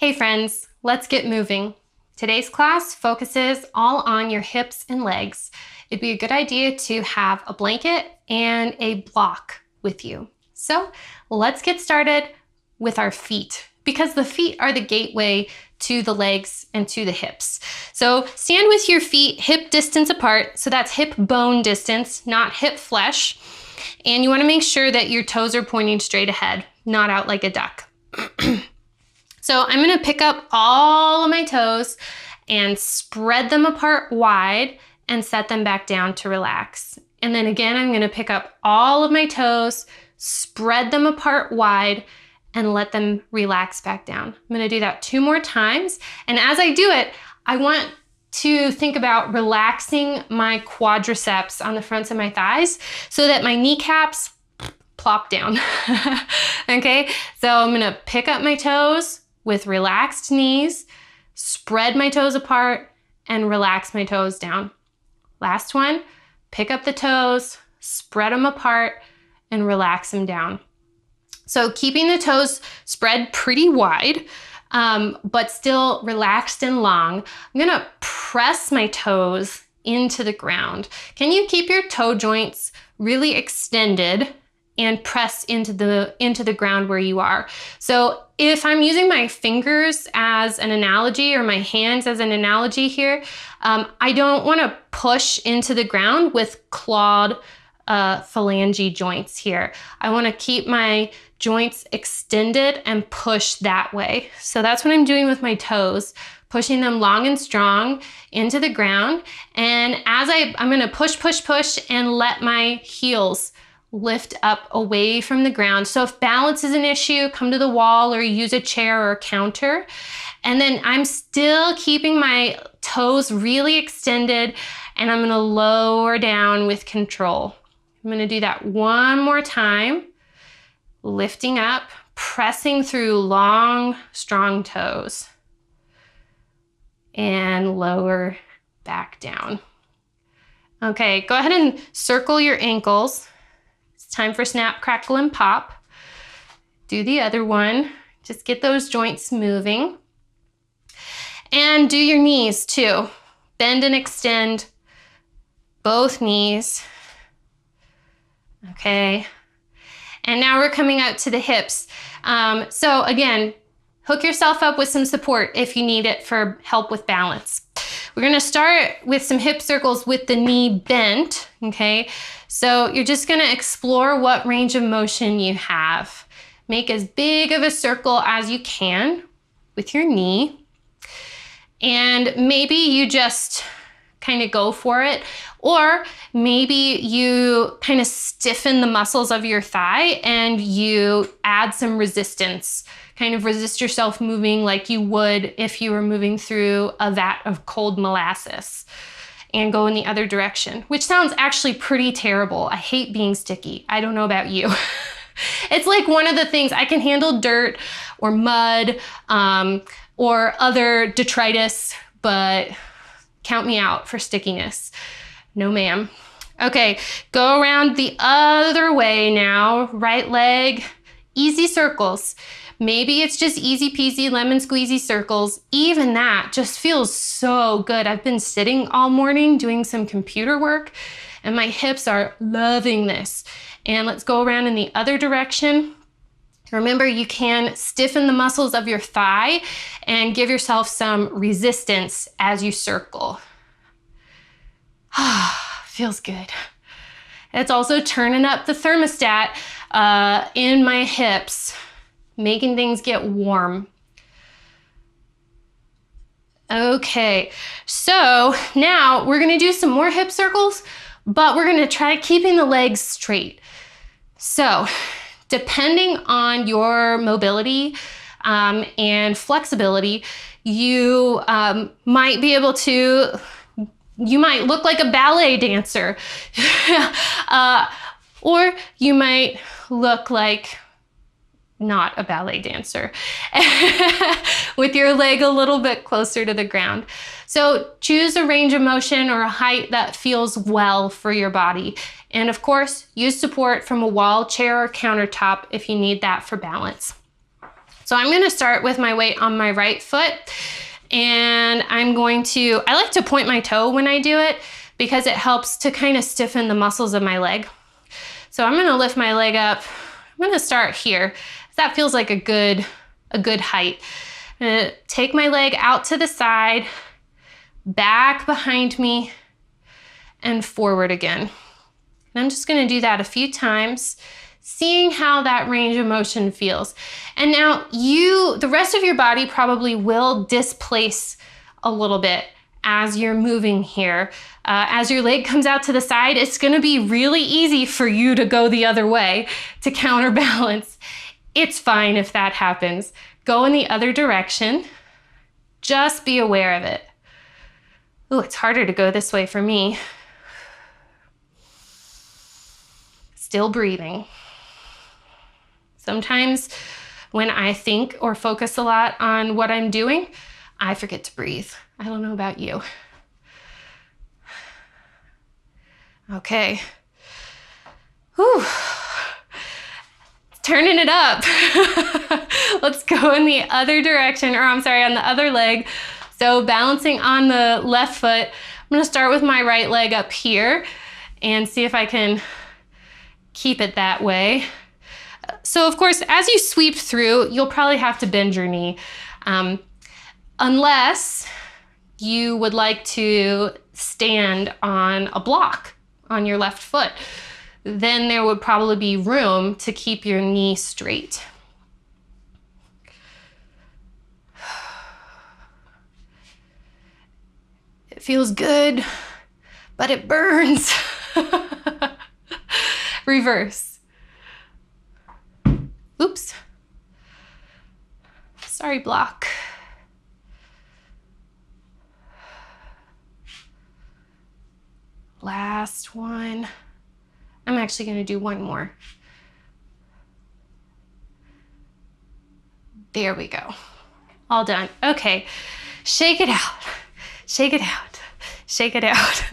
Hey friends, let's get moving. Today's class focuses all on your hips and legs. It'd be a good idea to have a blanket and a block with you. So let's get started with our feet, because the feet are the gateway to the legs and to the hips. So stand with your feet hip distance apart. So that's hip bone distance, not hip flesh. And you want to make sure that your toes are pointing straight ahead, not out like a duck. So I'm going to pick up all of my toes and spread them apart wide and set them back down to relax. And then again, I'm going to pick up all of my toes, spread them apart wide, and let them relax back down. I'm going to do that 2 more times. And as I do it, I want to think about relaxing my quadriceps on the fronts of my thighs so that my kneecaps plop down. Okay, so I'm going to pick up my toes with relaxed knees, spread my toes apart, and relax my toes down. Last one, pick up the toes, spread them apart, and relax them down. So keeping the toes spread pretty wide, but still relaxed and long, I'm gonna press my toes into the ground. Can you keep your toe joints really extended and press into the ground where you are? So if I'm using my fingers as an analogy or my hands as an analogy here, I don't want to push into the ground with clawed phalange joints here. I want to keep my joints extended and push that way. So that's what I'm doing with my toes, pushing them long and strong into the ground. And as I'm going to push and let my heels lift up away from the ground. So if balance is an issue, come to the wall or use a chair or a counter. And then I'm still keeping my toes really extended, and I'm gonna lower down with control. I'm gonna do that 1 more time, lifting up, pressing through long, strong toes, and lower back down. Okay, go ahead and circle your ankles. Time for snap, crackle, and pop. Do the other one. Just get those joints moving. And do your knees too. Bend and extend both knees. Okay. And now we're coming out to the hips. So again, hook yourself up with some support if you need it for help with balance. We're gonna start with some hip circles with the knee bent, okay? So you're just gonna explore what range of motion you have. Make as big of a circle as you can with your knee. And maybe you just kind of go for it, or maybe you kind of stiffen the muscles of your thigh and you add some resistance. Kind of resist yourself moving like you would if you were moving through a vat of cold molasses, and go in the other direction, which sounds actually pretty terrible. I hate being sticky. I don't know about you. It's like one of the things, I can handle dirt or mud or other detritus, but count me out for stickiness. No ma'am. Okay, go around the other way now. Right leg, easy circles. Maybe it's just easy peasy lemon squeezy circles. Even that just feels so good. I've been sitting all morning doing some computer work and my hips are loving this. And let's go around in the other direction. Remember, you can stiffen the muscles of your thigh and give yourself some resistance as you circle. Feels good. It's also turning up the thermostat in my hips, making things get warm. Okay, so now we're gonna do some more hip circles, but we're gonna try keeping the legs straight. So depending on your mobility and flexibility, you might be able to, you might look like a ballet dancer, or you might look like not a ballet dancer with your leg a little bit closer to the ground. So choose a range of motion or a height that feels well for your body. And of course, use support from a wall, chair, or countertop if you need that for balance. So So I'm gonna start with my weight on my right foot, and I like to point my toe when I do it because it helps to kind of stiffen the muscles of my leg. So I'm gonna lift my leg up. I'm gonna start here. That feels like a good height. I'm gonna take my leg out to the side, back behind me, and forward again. And I'm just gonna do that a few times, seeing how that range of motion feels. And now the rest of your body probably will displace a little bit as you're moving here. As your leg comes out to the side, it's gonna be really easy for you to go the other way to counterbalance. It's fine if that happens. Go in the other direction. Just be aware of it. Ooh, it's harder to go this way for me. Still breathing. Sometimes when I think or focus a lot on what I'm doing, I forget to breathe. I don't know about you. Okay. Whew. Turning it up. Let's go in the other direction, or I'm sorry, on the other leg. So balancing on the left foot, I'm gonna start with my right leg up here and see if I can keep it that way. So of course, as you sweep through, you'll probably have to bend your knee. Unless you would like to stand on a block on your left foot, then there would probably be room to keep your knee straight. It feels good, but it burns. Reverse. Oops. Sorry, block. Last one. I'm actually going to do one more. There we go. All done. Okay. Shake it out. Shake it out. Shake it out.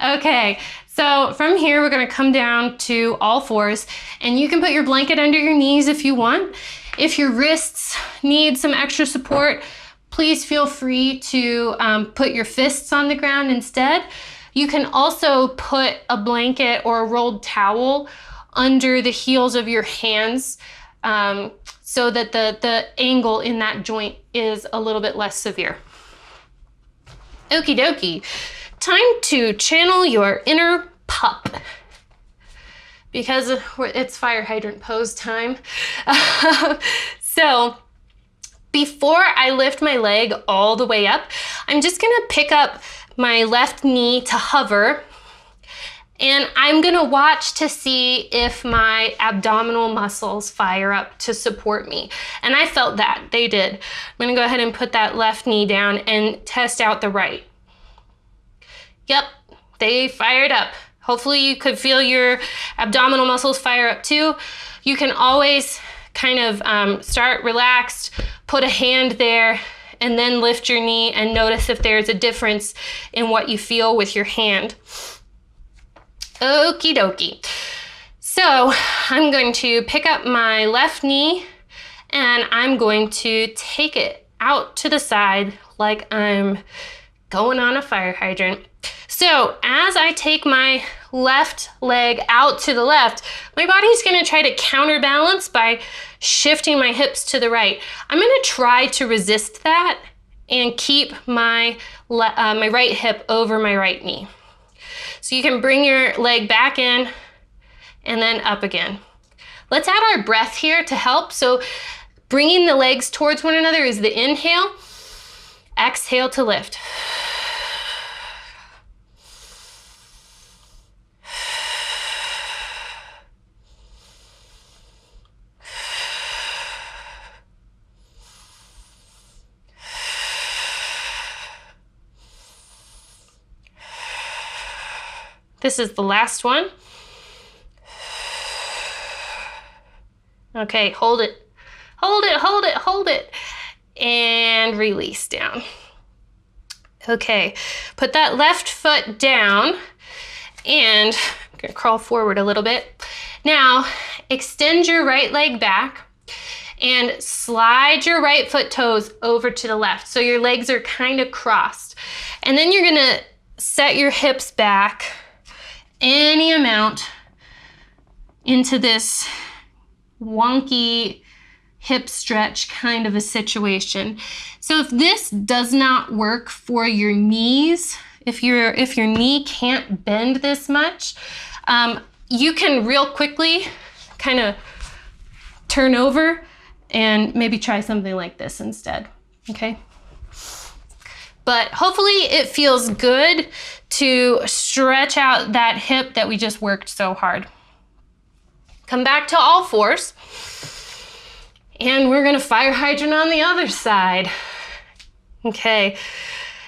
Okay. So from here, we're going to come down to all fours, and you can put your blanket under your knees if you want. If your wrists need some extra support, please feel free to put your fists on the ground instead. You can also put a blanket or a rolled towel under the heels of your hands so that the angle in that joint is a little bit less severe. Okie dokie. Time to channel your inner pup. Because it's fire hydrant pose time. So before I lift my leg all the way up, I'm just gonna pick up my left knee to hover, and I'm gonna watch to see if my abdominal muscles fire up to support me. And I felt that, they did. I'm gonna go ahead and put that left knee down and test out the right. Yep, they fired up. Hopefully you could feel your abdominal muscles fire up too. You can always kind of start relaxed, put a hand there, and then lift your knee and notice if there's a difference in what you feel with your hand. Okie dokie. So I'm going to pick up my left knee and I'm going to take it out to the side like I'm going on a fire hydrant. So as I take my left leg out to the left, my body's gonna try to counterbalance by shifting my hips to the right. I'm gonna try to resist that and keep my right hip over my right knee. So you can bring your leg back in and then up again. Let's add our breath here to help. So bringing the legs towards one another is the inhale. Exhale to lift. This is the last one. Okay, hold it. Hold it, hold it, hold it. And release down. Okay, put that left foot down and I'm gonna crawl forward a little bit. Now, extend your right leg back and slide your right foot toes over to the left. So your legs are kind of crossed. And then you're gonna set your hips back any amount into this wonky hip stretch kind of a situation. So if this does not work for your knees, if your knee can't bend this much, you can real quickly kind of turn over and maybe try something like this instead, okay? But hopefully it feels good to stretch out that hip that we just worked so hard. Come back to all fours. And we're gonna fire hydrant on the other side. Okay.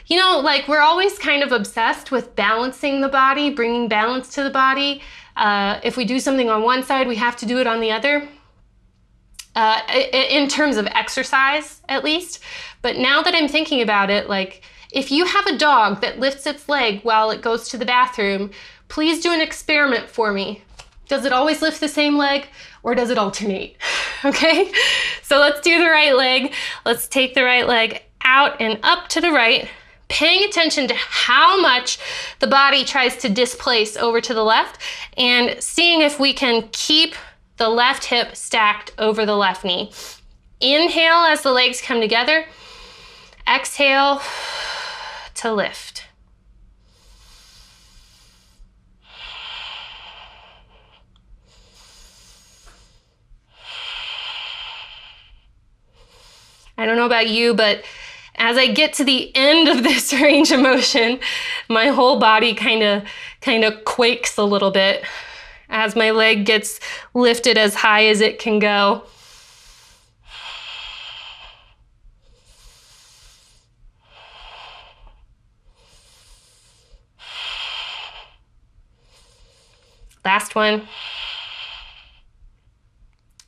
You know, like we're always kind of obsessed with balancing the body, bringing balance to the body. If we do something on one side, we have to do it on the other. In terms of exercise, at least. But now that I'm thinking about it, like if you have a dog that lifts its leg while it goes to the bathroom, please do an experiment for me. Does it always lift the same leg or does it alternate? Okay, so let's do the right leg. Let's take the right leg out and up to the right, paying attention to how much the body tries to displace over to the left and seeing if we can keep the left hip stacked over the left knee. Inhale as the legs come together. Exhale to lift. I don't know about you, but as I get to the end of this range of motion, my whole body kind of quakes a little bit as my leg gets lifted as high as it can go. Last one.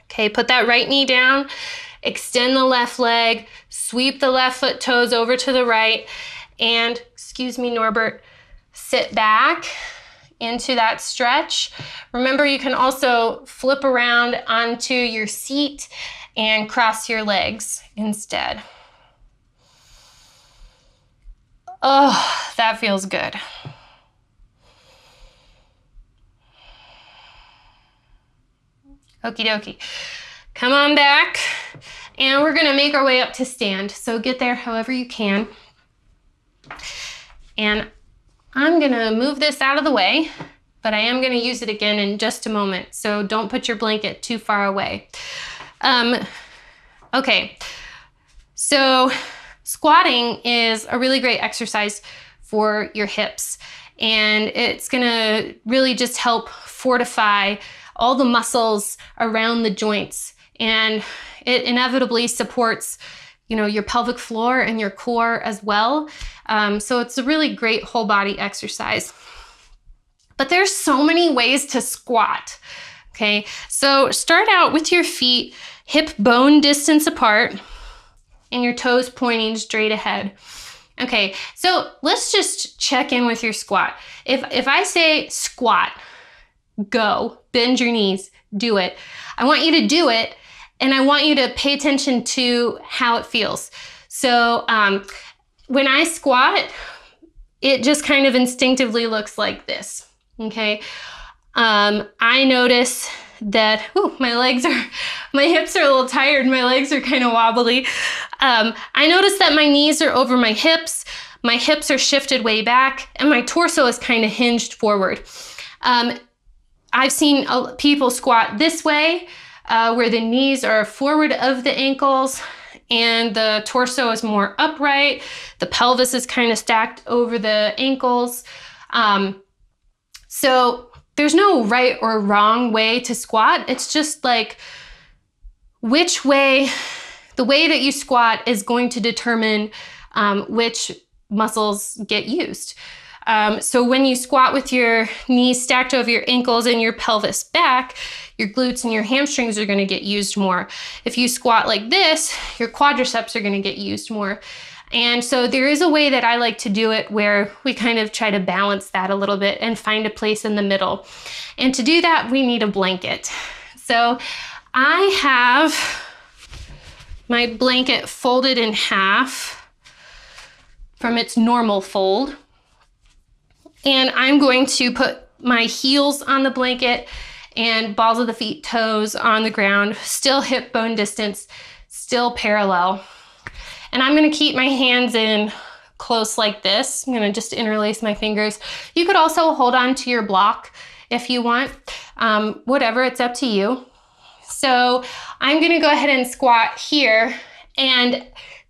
Okay, put that right knee down. Extend the left leg, sweep the left foot toes over to the right, and, excuse me, Norbert, sit back into that stretch. Remember, you can also flip around onto your seat and cross your legs instead. Oh, that feels good. Okie dokie. Come on back. And we're gonna make our way up to stand. So get there however you can. And I'm gonna move this out of the way, but I am gonna use it again in just a moment. So don't put your blanket too far away. Okay, so squatting is a really great exercise for your hips. And it's gonna really just help fortify all the muscles around the joints. And it inevitably supports, you know, your pelvic floor and your core as well. So it's a really great whole body exercise. But there's so many ways to squat. Okay, so start out with your feet hip bone distance apart and your toes pointing straight ahead. Okay, so let's just check in with your squat. If I say squat, go, bend your knees, do it. I want you to do it. And I want you to pay attention to how it feels. So when I squat, it just kind of instinctively looks like this, okay? I notice that, my hips are a little tired, my legs are kind of wobbly. I notice that my knees are over my hips are shifted way back, and my torso is kind of hinged forward. I've seen people squat this way, where the knees are forward of the ankles and the torso is more upright. The pelvis is kind of stacked over the ankles. So there's no right or wrong way to squat. It's just like which way, the way that you squat is going to determine which muscles get used. So when you squat with your knees stacked over your ankles and your pelvis back, your glutes and your hamstrings are going to get used more. If you squat like this, your quadriceps are going to get used more. And so there is a way that I like to do it where we kind of try to balance that a little bit and find a place in the middle. And to do that, we need a blanket. So I have my blanket folded in half from its normal fold. And I'm going to put my heels on the blanket and balls of the feet, toes on the ground, still hip bone distance, still parallel. And I'm gonna keep my hands in close like this. I'm gonna just interlace my fingers. You could also hold on to your block if you want, whatever, it's up to you. So I'm gonna go ahead and squat here, and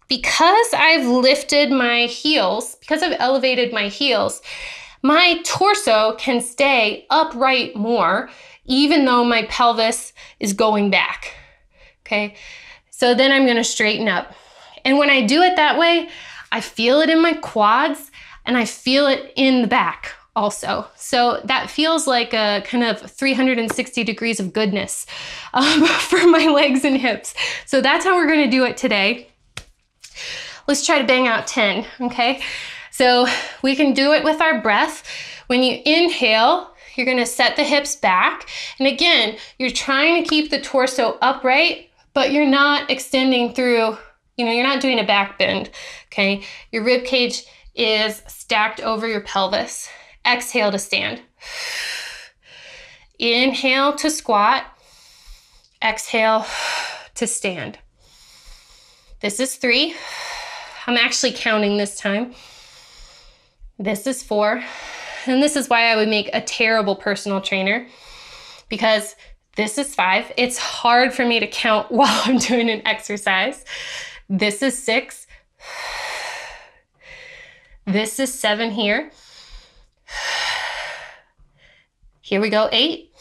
because I've lifted my heels, because I've elevated my heels, my torso can stay upright more, even though my pelvis is going back, okay? So then I'm gonna straighten up. And when I do it that way, I feel it in my quads and I feel it in the back also. So that feels like a kind of 360 degrees of goodness for my legs and hips. So that's how we're gonna do it today. Let's try to bang out 10, okay? So we can do it with our breath. When you inhale, you're gonna set the hips back. And again, you're trying to keep the torso upright, but you're not extending through, you're not doing a back bend, okay? Your rib cage is stacked over your pelvis. Exhale to stand. Inhale to squat. Exhale to stand. This is 3. I'm actually counting this time. This is 4, and this is why I would make a terrible personal trainer, because this is 5. It's hard for me to count while I'm doing an exercise. This is 6. This is 7 here. Here we go, 8.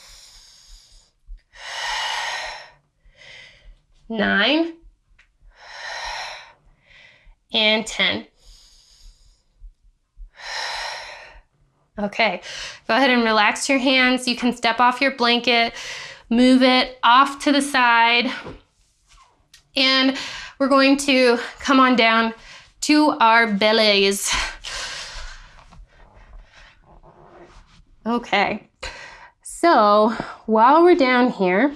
9. And 10. Okay, go ahead and relax your hands. You can step off your blanket, move it off to the side, and we're going to come on down to our bellies. Okay, so while we're down here,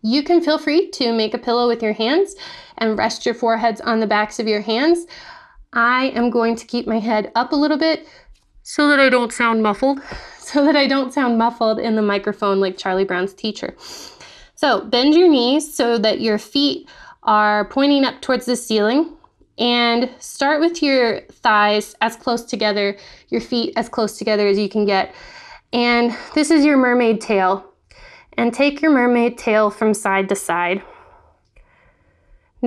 you can feel free to make a pillow with your hands and rest your foreheads on the backs of your hands. I am going to keep my head up a little bit so that I don't sound muffled, in the microphone like Charlie Brown's teacher. So bend your knees so that your feet are pointing up towards the ceiling, and start with your thighs as close together, your feet as close together as you can get. And this is your mermaid tail. And take your mermaid tail from side to side.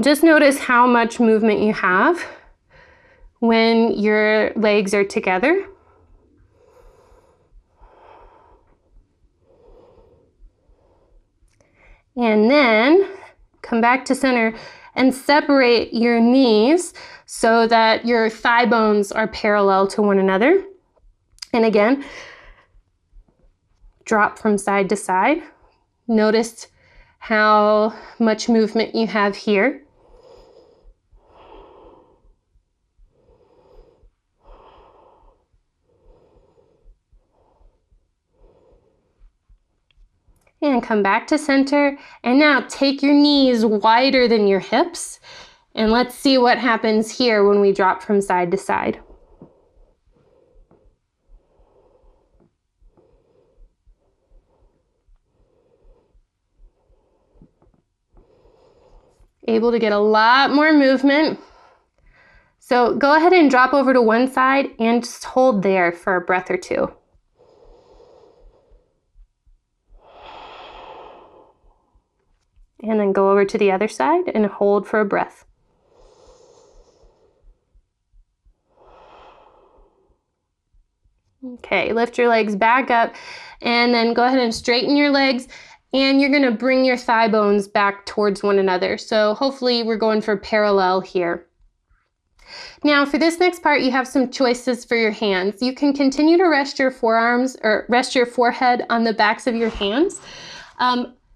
Just notice how much movement you have when your legs are together. And then come back to center and separate your knees so that your thigh bones are parallel to one another. And again, drop from side to side. Notice how much movement you have here. And come back to center. And now take your knees wider than your hips. And let's see what happens here when we drop from side to side. Able to get a lot more movement. So go ahead and drop over to one side and just hold there for a breath or two. And then go over to the other side and hold for a breath. Okay, lift your legs back up and then go ahead and straighten your legs, and you're gonna bring your thigh bones back towards one another. So hopefully we're going for parallel here. Now for this next part, you have some choices for your hands. You can continue to rest your forearms or rest your forehead on the backs of your hands.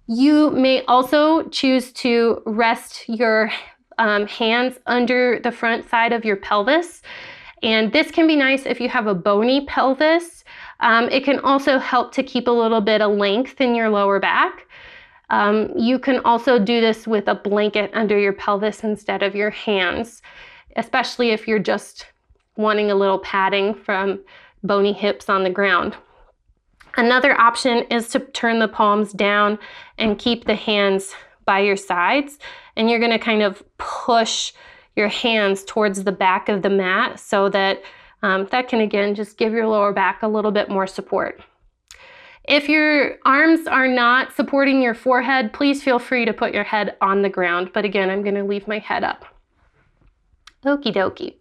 You may also choose to rest your hands under the front side of your pelvis. And this can be nice if you have a bony pelvis. It can also help to keep a little bit of length in your lower back. You can also do this with a blanket under your pelvis instead of your hands, especially if you're just wanting a little padding from bony hips on the ground. Another option is to turn the palms down and keep the hands by your sides. And you're gonna kind of push your hands towards the back of the mat so that that can, again, just give your lower back a little bit more support. If your arms are not supporting your forehead, please feel free to put your head on the ground. But again, I'm gonna leave my head up. Okie dokie.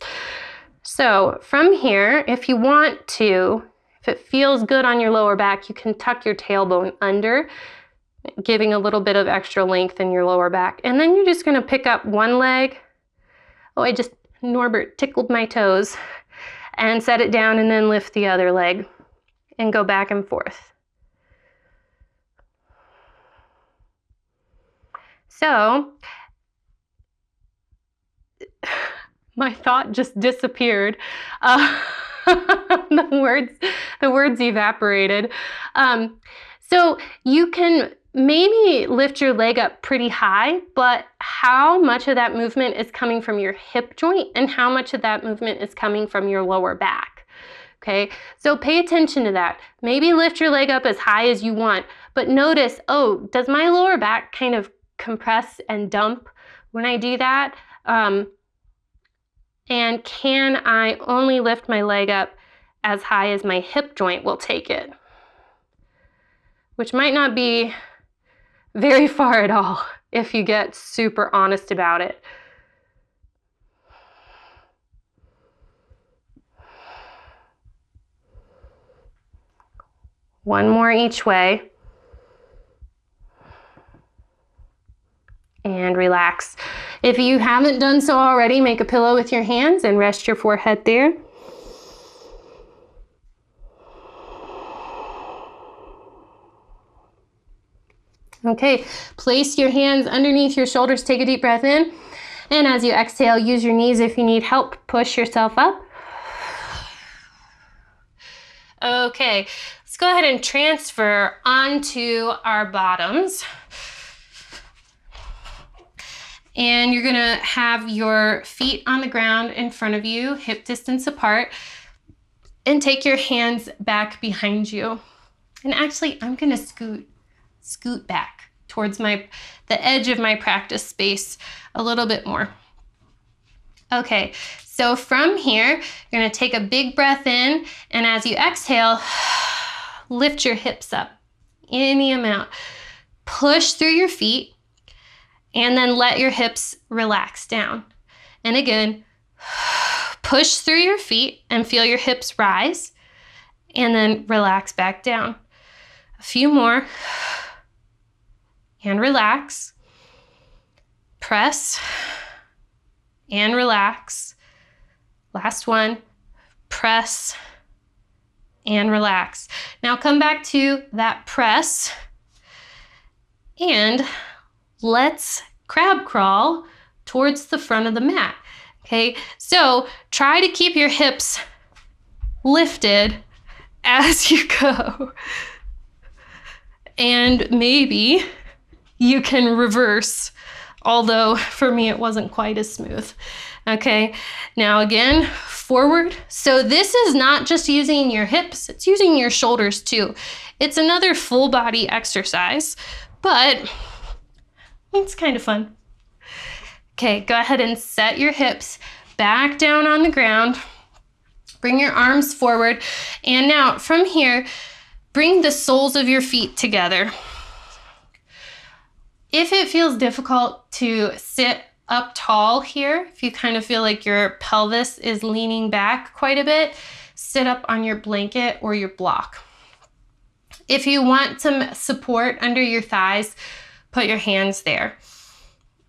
So from here, if you want to, if it feels good on your lower back, you can tuck your tailbone under, giving a little bit of extra length in your lower back. And then you're just gonna pick up one leg. Oh, Norbert tickled my toes. And set it down and then lift the other leg and go back and forth. So, my thought just disappeared. The words evaporated. So you can maybe lift your leg up pretty high, but how much of that movement is coming from your hip joint and how much of that movement is coming from your lower back? Okay, so pay attention to that. Maybe lift your leg up as high as you want, but notice, oh, does my lower back kind of compress and dump when I do that? And can I only lift my leg up as high as my hip joint will take it? Which might not be very far at all if you get super honest about it. One more each way. And relax. If you haven't done so already, make a pillow with your hands and rest your forehead there. Okay, place your hands underneath your shoulders, take a deep breath in, and as you exhale, use your knees if you need help, push yourself up. Okay, let's go ahead and transfer onto our bottoms. And you're gonna have your feet on the ground in front of you, hip distance apart, and take your hands back behind you. And actually, I'm gonna scoot back towards the edge of my practice space a little bit more. Okay, so from here, you're gonna take a big breath in, and as you exhale, lift your hips up, any amount. Push through your feet, and then let your hips relax down. And again, push through your feet and feel your hips rise, and then relax back down. A few more. And relax, press, and relax. Last one, press, and relax. Now come back to that press, and let's crab crawl towards the front of the mat. Okay, so try to keep your hips lifted as you go. And maybe you can reverse, although for me it wasn't quite as smooth. Okay, now again, forward. So this is not just using your hips, it's using your shoulders too. It's another full body exercise, but it's kind of fun. Okay, go ahead and set your hips back down on the ground. Bring your arms forward. And now from here, bring the soles of your feet together. If it feels difficult to sit up tall here, if you kind of feel like your pelvis is leaning back quite a bit, sit up on your blanket or your block. If you want some support under your thighs, put your hands there.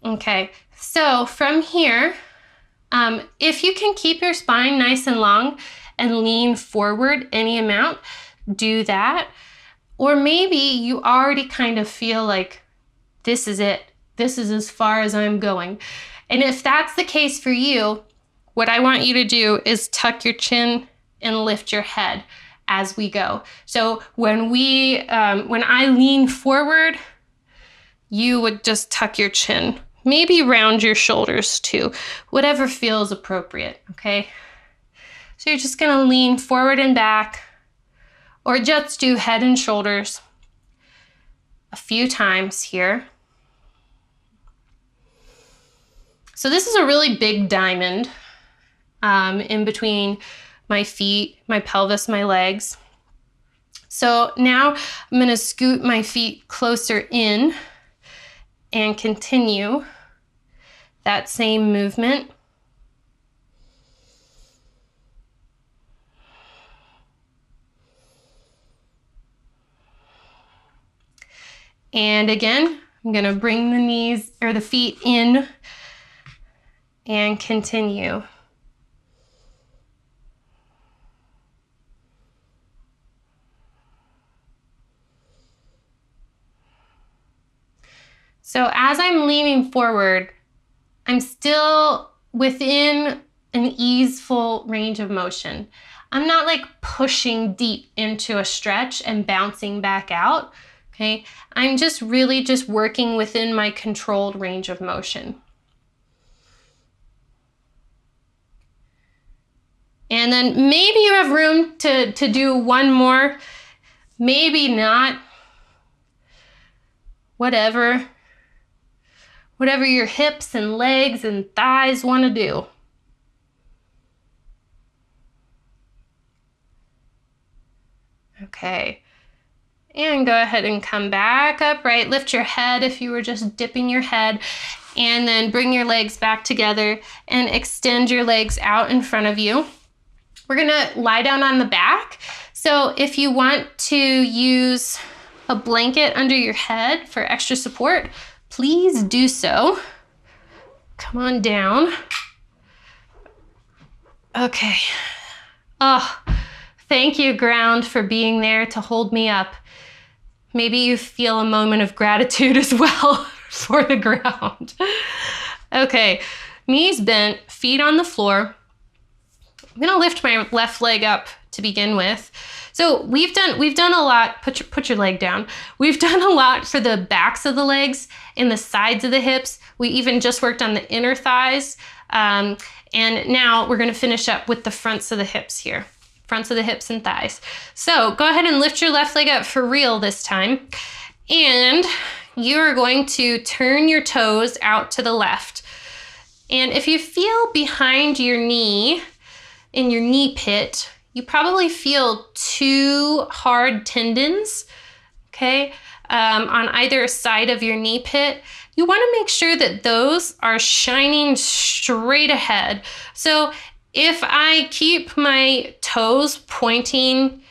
Okay, so from here, if you can keep your spine nice and long and lean forward any amount, do that. Or maybe you already kind of feel like this is it. This is as far as I'm going. And if that's the case for you, what I want you to do is tuck your chin and lift your head as we go. So when I lean forward, you would just tuck your chin. Maybe round your shoulders too, whatever feels appropriate, okay? So you're just gonna lean forward and back, or just do head and shoulders a few times here. So this is a really big diamond in between my feet, my pelvis, my legs. So now I'm gonna scoot my feet closer in and continue that same movement. And again, I'm gonna bring the knees or the feet in and continue. So as I'm leaning forward, I'm still within an easeful range of motion. I'm not like pushing deep into a stretch and bouncing back out, okay? I'm just really just working within my controlled range of motion. And then maybe you have room to do one more, maybe not, whatever your hips and legs and thighs want to do. Okay, and go ahead and come back upright. Lift your head if you were just dipping your head, and then bring your legs back together and extend your legs out in front of you. We're gonna lie down on the back. So if you want to use a blanket under your head for extra support, please do so. Come on down. Okay. Oh, thank you, ground, for being there to hold me up. Maybe you feel a moment of gratitude as well for the ground. Okay, knees bent, feet on the floor. I'm gonna lift my left leg up to begin with. So we've done a lot. Put your leg down. We've done a lot for the backs of the legs and the sides of the hips. We even just worked on the inner thighs. And now we're gonna finish up with the fronts of the hips here. Fronts of the hips and thighs. So go ahead and lift your left leg up for real this time. And you are going to turn your toes out to the left. And if you feel behind your knee, in your knee pit, you probably feel two hard tendons, okay, on either side of your knee pit. You want to make sure that those are shining straight ahead. So if I keep my toes pointing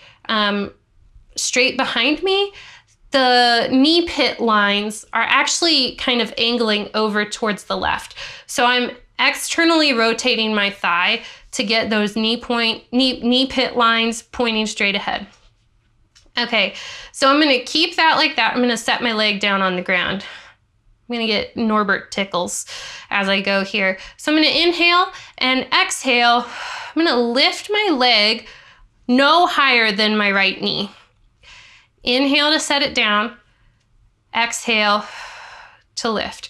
straight behind me, the knee pit lines are actually kind of angling over towards the left. So I'm externally rotating my thigh to get those knee pit lines pointing straight ahead. Okay, so I'm gonna keep that like that. I'm gonna set my leg down on the ground. I'm gonna get Norbert tickles as I go here. So I'm gonna inhale and exhale. I'm gonna lift my leg no higher than my right knee. Inhale to set it down, exhale to lift.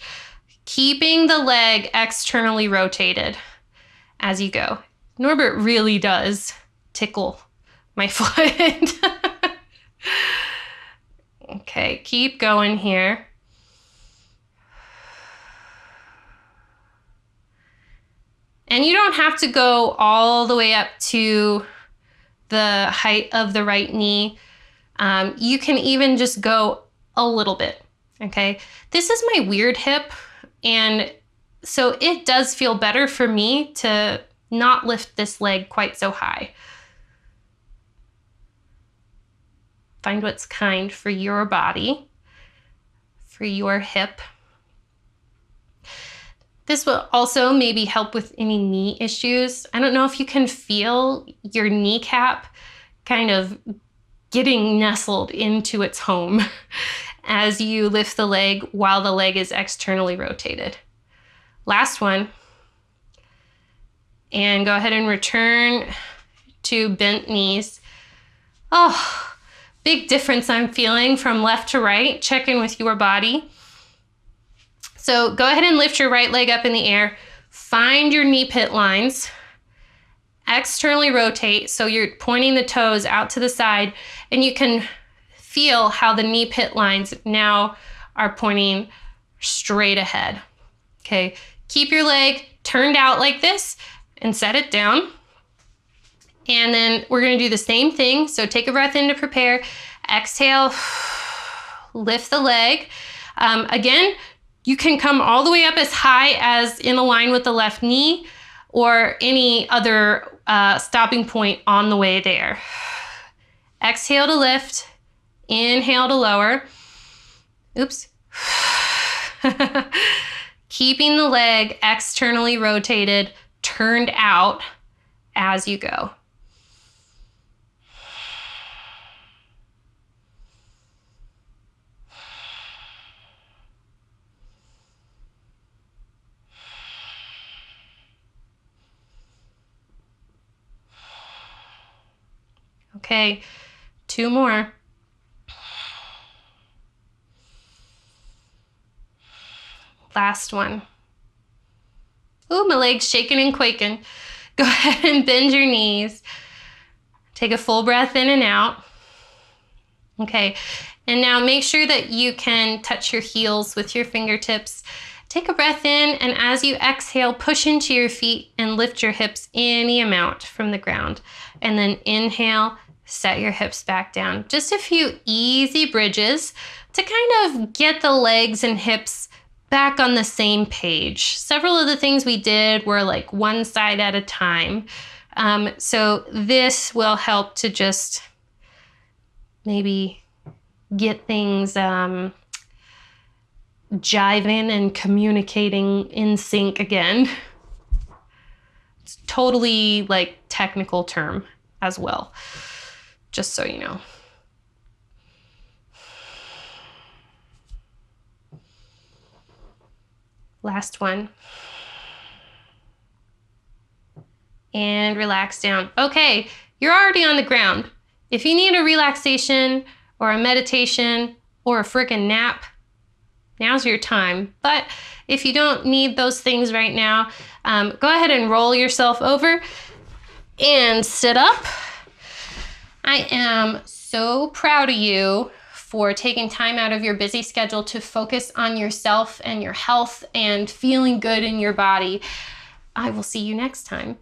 Keeping the leg externally rotated as you go. Norbert really does tickle my foot. Okay, keep going here. And you don't have to go all the way up to the height of the right knee. You can even just go a little bit, okay? This is my weird hip, and so it does feel better for me to not lift this leg quite so high. Find what's kind for your body, for your hip. This will also maybe help with any knee issues. I don't know if you can feel your kneecap kind of getting nestled into its home as you lift the leg while the leg is externally rotated. Last one. And go ahead and return to bent knees. Oh, big difference I'm feeling from left to right. Check in with your body. So go ahead and lift your right leg up in the air. Find your knee pit lines. Externally rotate, so you're pointing the toes out to the side, and you can feel how the knee pit lines now are pointing straight ahead. Okay, keep your leg turned out like this and set it down. And then we're gonna do the same thing. So take a breath in to prepare. Exhale, lift the leg. Again, you can come all the way up as high as in a line with the left knee or any other stopping point on the way there. Exhale to lift, inhale to lower. Oops. Keeping the leg externally rotated, turned out as you go. Okay, 2 more. Last one. Ooh, my leg's shaking and quaking. Go ahead and bend your knees. Take a full breath in and out. Okay, and now make sure that you can touch your heels with your fingertips. Take a breath in, and as you exhale, push into your feet and lift your hips any amount from the ground. And then inhale, set your hips back down. Just a few easy bridges to kind of get the legs and hips back on the same page. Several of the things we did were like one side at a time. So this will help to just maybe get things jiving and communicating in sync again. It's totally like technical term as well, just so you know. Last one. And relax down. Okay, you're already on the ground. If you need a relaxation or a meditation or a freaking nap, now's your time. But if you don't need those things right now, go ahead and roll yourself over and sit up. I am so proud of you for taking time out of your busy schedule to focus on yourself and your health and feeling good in your body. I will see you next time.